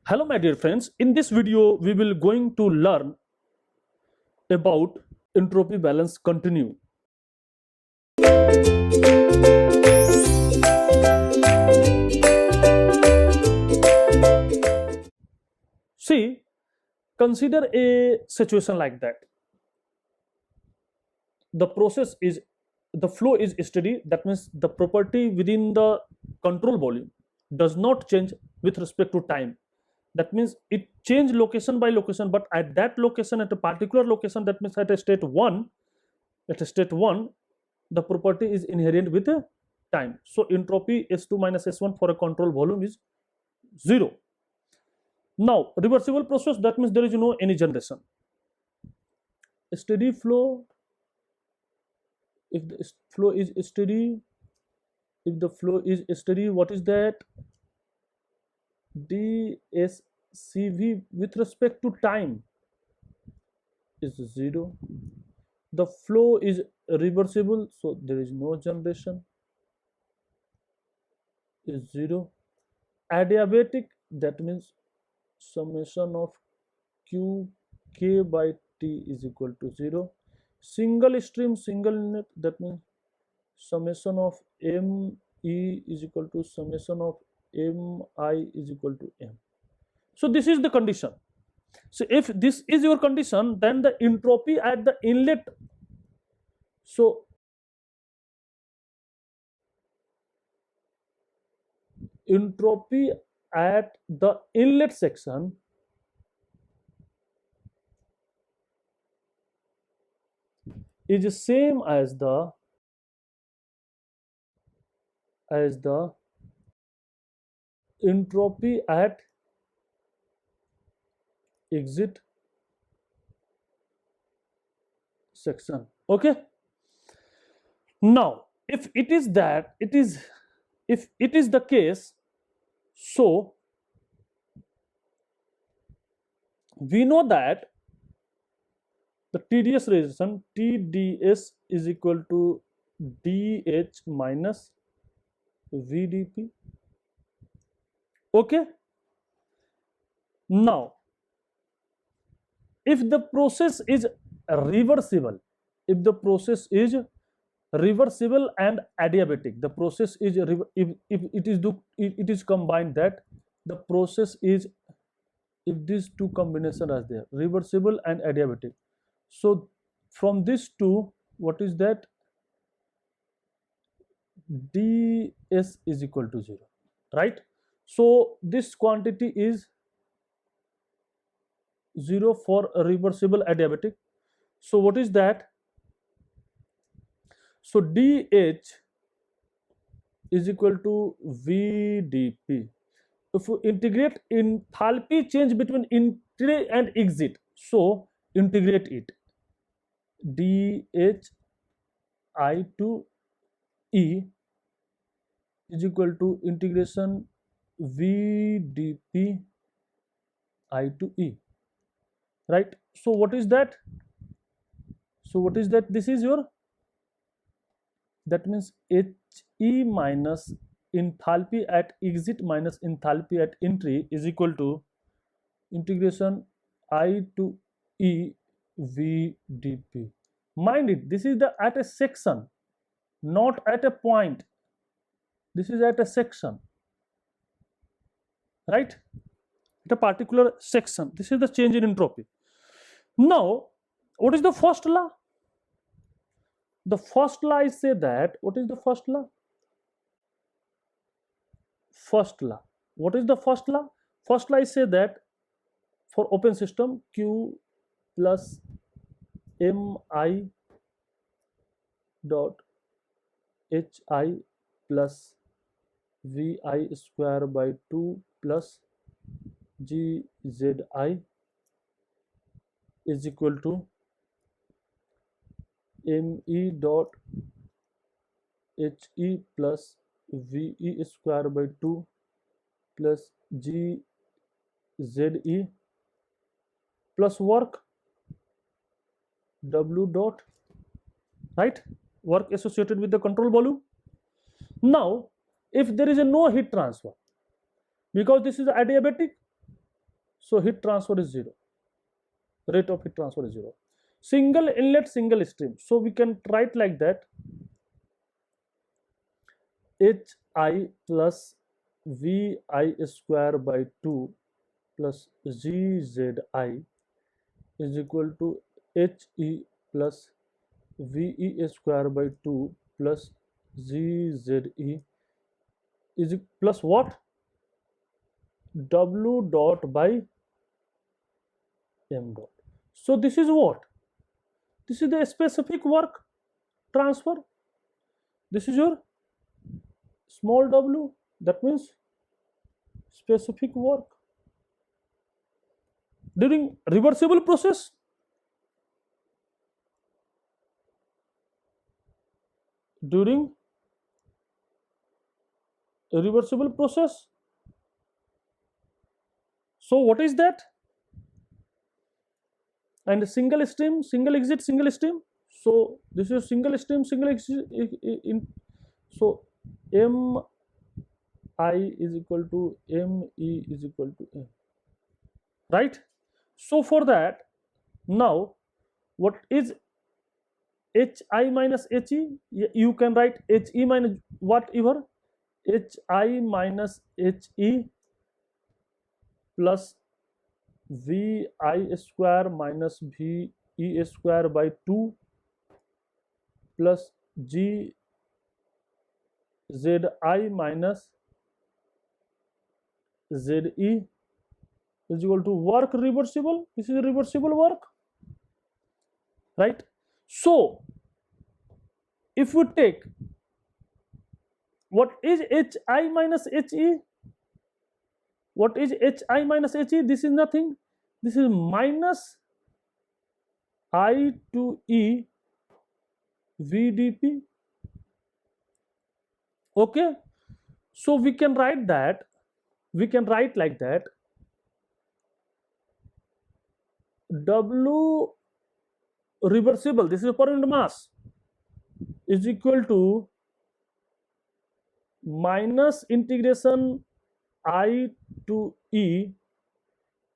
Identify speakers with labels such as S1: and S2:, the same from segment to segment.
S1: Hello my dear friends, in this video we will going to learn about entropy balance continue. See, consider a situation like that. The flow is steady, that means the property within the control volume does not change with respect to time. That means it change location by location, but at that location, at a particular location, that means at a state 1, the property is inherent with a time. So entropy S2 minus S1 for a control volume is 0. Now reversible process, that means there is no any generation. A steady flow, if the flow is steady, what is that? dSCV with respect to time is 0. The flow is reversible, so there is no generation, is 0. Adiabatic, that means summation of q k by t is equal to 0. Single stream, single unit, that means summation of m e is equal to summation of m I is equal to m. So this is the condition. So if this is your condition, then the entropy at the inlet, so entropy at the inlet section is same as the entropy at exit section. Okay, now if it is the case, so we know that the TDS resistance TDS is equal to DH minus VDP. Okay, now if the process is reversible, and adiabatic, the process is if it is combined, that the process is, if these two combinations are there, reversible and adiabatic, so from these two, what is that? ds is equal to 0, right? So this quantity is 0 for a reversible adiabatic. So what is that? So dH is equal to VDP. If we integrate enthalpy change between entry and exit, so integrate it, dH I to E is equal to integration VDP I to E, right? So what is that? This is your, that means HE minus enthalpy at exit minus enthalpy at entry is equal to integration I to E VDP. Mind it, this is at a section, not at a point. This is at a section, right? At a particular section. This is the change in entropy. Now, what is the first law? The first law is say that, what is the first law? What is the first law? First law is say that for open system, Q plus Mi dot Hi plus Vi square by 2 plus Gzi is equal to Me dot He plus Ve square by 2 plus Gze plus work W dot, right? Work associated with the control volume. Now if there is no heat transfer, because this is adiabatic, So heat transfer is 0. Rate of heat transfer is 0. Single inlet, single stream. So we can write like that: Hi plus Vi square by 2 plus Gzi is equal to He plus Ve square by 2 plus Gze is plus what? W dot by m dot. So this is what? This is the specific work transfer. This is your small w, that means specific work. During reversible process, during a reversible process, so what is that? And single stream, single exit, single stream. So this is single stream, single exit. So m I is equal to m E is equal to m, right? So for that, now what is Hi minus He? You can write He minus whatever, Hi minus He plus Vi square minus Ve square by 2 plus Gzi minus Ze is equal to work reversible. This is reversible work, right? So if we take what is Hi minus He, what is Hi minus He? This is nothing. This is minus I to E VdP. Okay, so we can write that, we can write like that: W reversible, this is per unit mass, is equal to minus integration I to E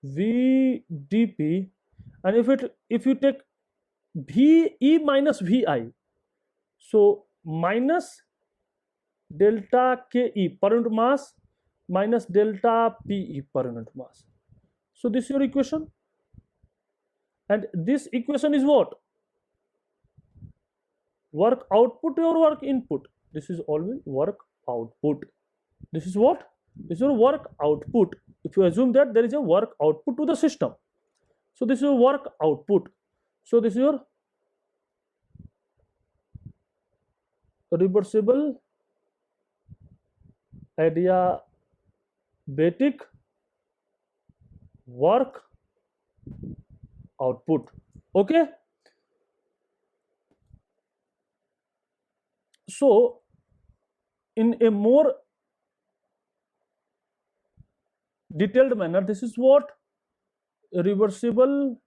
S1: VdP, and if you take Ve minus Vi, so minus delta Ke per unit mass minus delta Pe per unit mass. So this is your equation, and this equation is what? Work output or work input? This is always work output. This is what? This is your work output. If you assume that there is a work output to the system, so this is your work output. So this is your reversible adiabatic work output. Okay, so in a more detailed manner, this is what? Reversible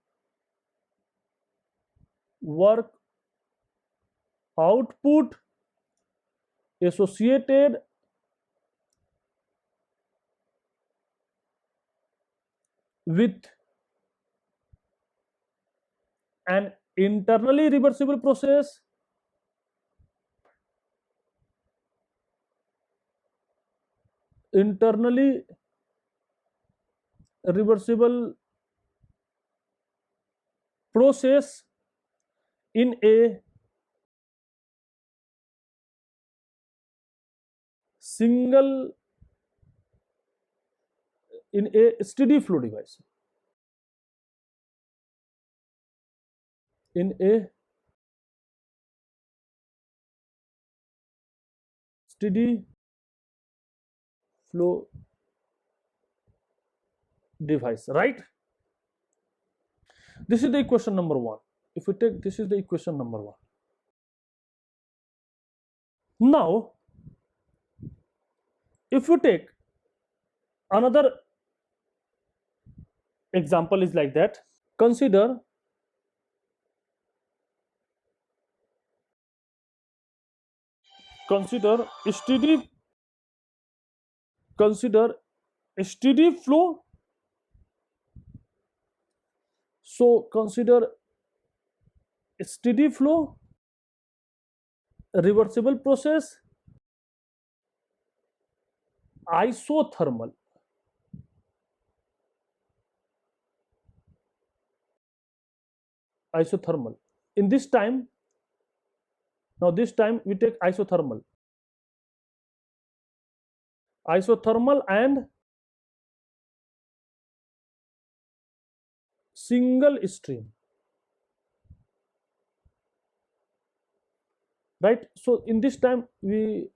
S1: work output associated with an internally reversible process internally reversible process in a single, in a steady flow device, in a steady flow device, right? This is the equation number 1. If we take, this is the equation number 1. Now if you take another example is like that: consider steady, consider a steady flow So consider steady flow, reversible process, isothermal. Isothermal. In this time, now this time we take isothermal. Isothermal and single stream. Right? So in this time we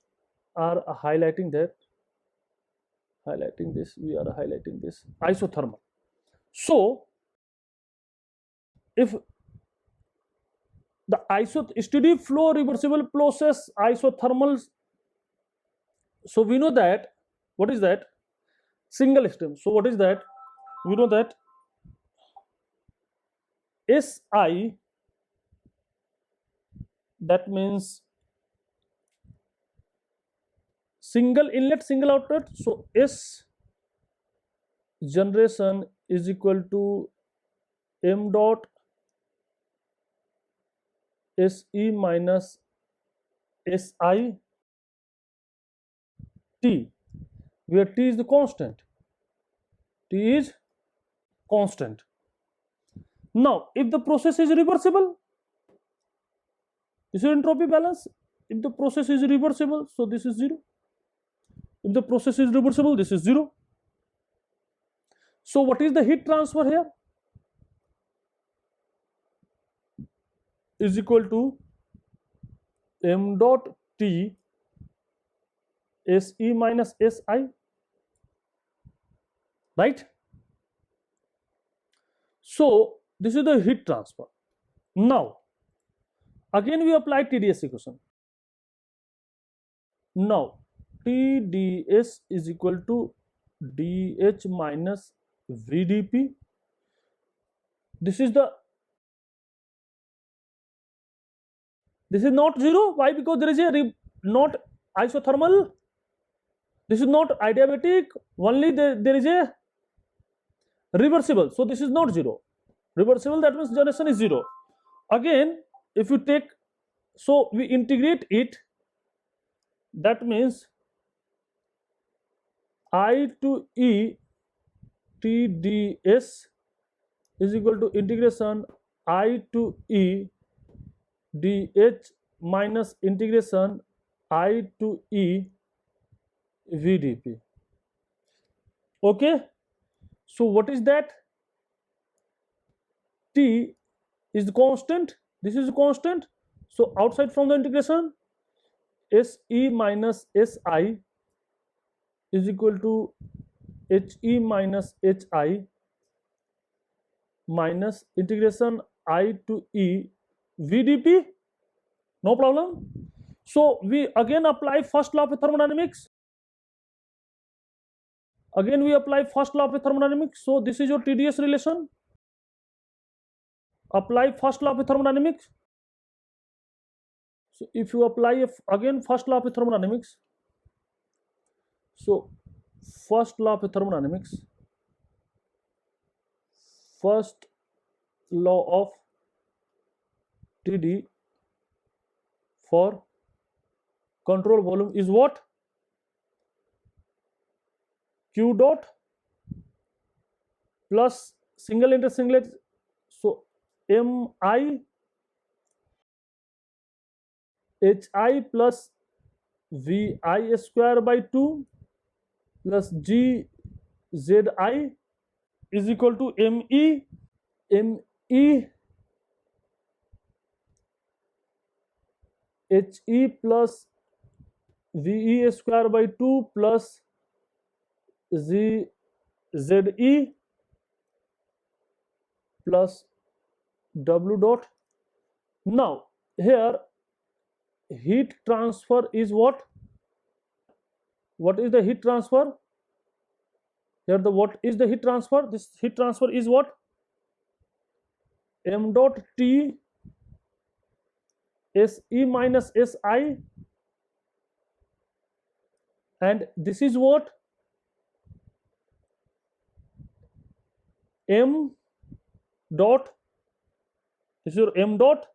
S1: are highlighting that, highlighting this, we are highlighting this isothermal. So if the steady flow reversible process isothermal, so we know that, what is that? Single stream. So what is that? We know that Si, that means single inlet single outlet. So S generation is equal to m dot Se minus Si T, where T is the constant. T is constant. Now if the process is reversible, this is entropy balance. If the process is reversible, so this is 0. If the process is reversible, this is 0. So what is the heat transfer here? Is equal to m dot T Se minus Si, right? So this is the heat transfer. Now again we apply TdS equation. Now TdS is equal to dH minus VdP. This is not 0. Why? Because there is a not isothermal. This is not adiabatic. Only there is a reversible. So this is not 0. Reversible, that means generation is 0. Again, if you take, so we integrate it. That means I to E TdS is equal to integration I to E dH minus integration I to E VdP. Okay, so what is that? T is the constant, this is the constant. So outside from the integration, Se minus Si is equal to He minus Hi minus integration I to E VdP. No problem. So we again apply first law of thermodynamics. Again we apply first law of thermodynamics. So this is your TdS relation. Apply first law of thermodynamics. So if you apply again first law of thermodynamics, so first law of thermodynamics, first law of TD for control volume is what? Q dot plus single intersinglet, so Mi Hi plus Vi square by 2 plus Gzi is equal to Me He plus Ve square by 2 plus Ze plus W dot. Now here heat transfer is what? What is the heat transfer? Here the what is the heat transfer? This heat transfer is what? M dot T Se minus Si, and this is what? M dot, this is your m dot,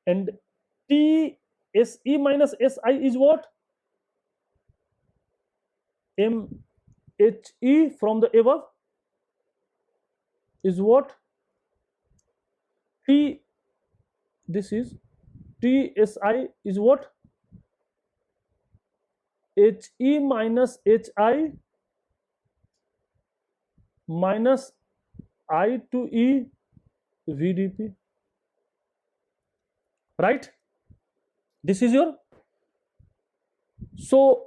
S1: and TSE minus SI is what? MHE from the above is what? This is TSI is what? HE minus HI minus I to E VDP, right? This is your, so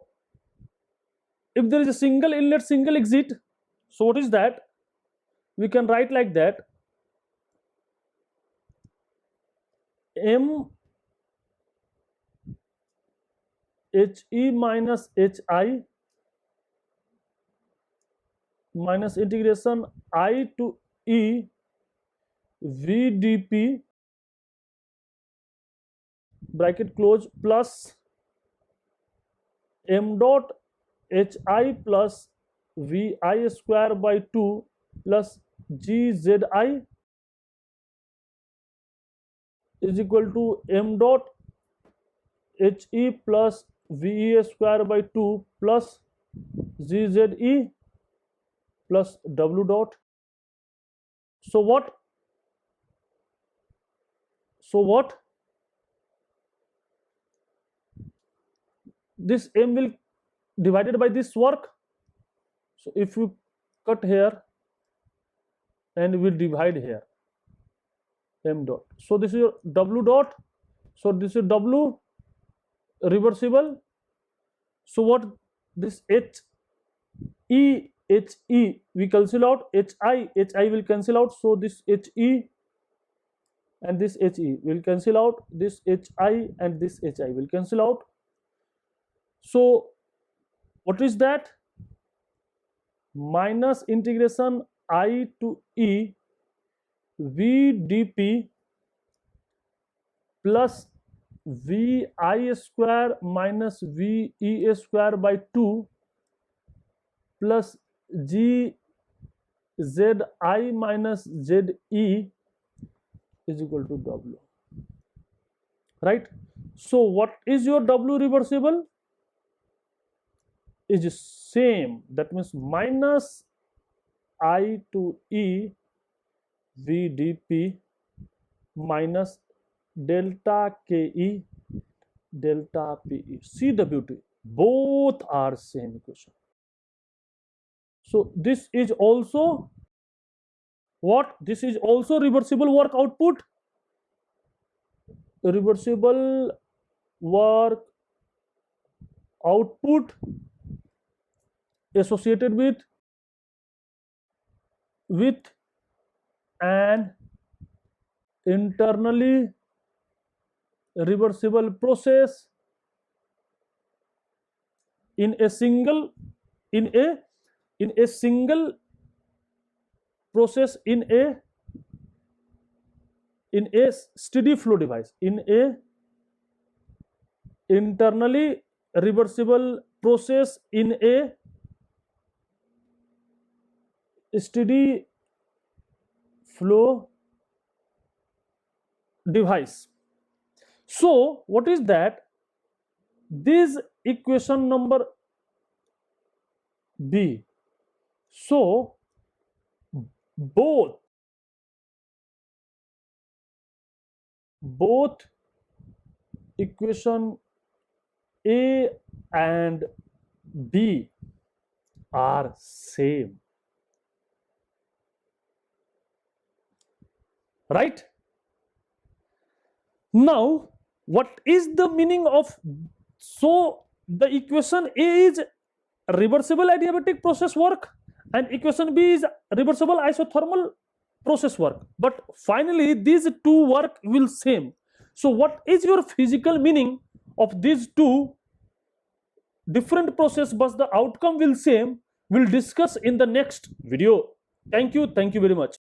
S1: if there is a single inlet, single exit, so what is that? We can write like that: M HE minus HI minus integration I to E VDP bracket close plus m dot HI plus VI square by 2 plus GZI is equal to m dot HE plus VE square by 2 plus GZE plus W dot. So what? This m will divided by this work. So if you cut here and we divide here, m dot. So this is your W dot. So this is W reversible. So what? This HE we cancel out, HI will cancel out. So this HE and this HE will cancel out, this HI and this HI will cancel out. So what is that? Minus integration I to E VDP plus VI square minus VE square by 2 plus GZI minus ZE is equal to W, right? So what is your W reversible? Is same, that means minus I to E VDP minus delta KE delta PE. See the beauty, both are same equation. So this is also what? This is also reversible work output, reversible work output associated with an internally reversible process in a single process in a steady flow device, in a internally reversible process in a steady flow device. So what is that? This equation number B. So both equation A and B are same, right? Now what is the meaning of, so the equation A is reversible adiabatic process work and equation B is reversible isothermal process work, but finally these two work will same. So what is your physical meaning of these two different process but the outcome will same? We'll discuss in the next video. Thank you very much.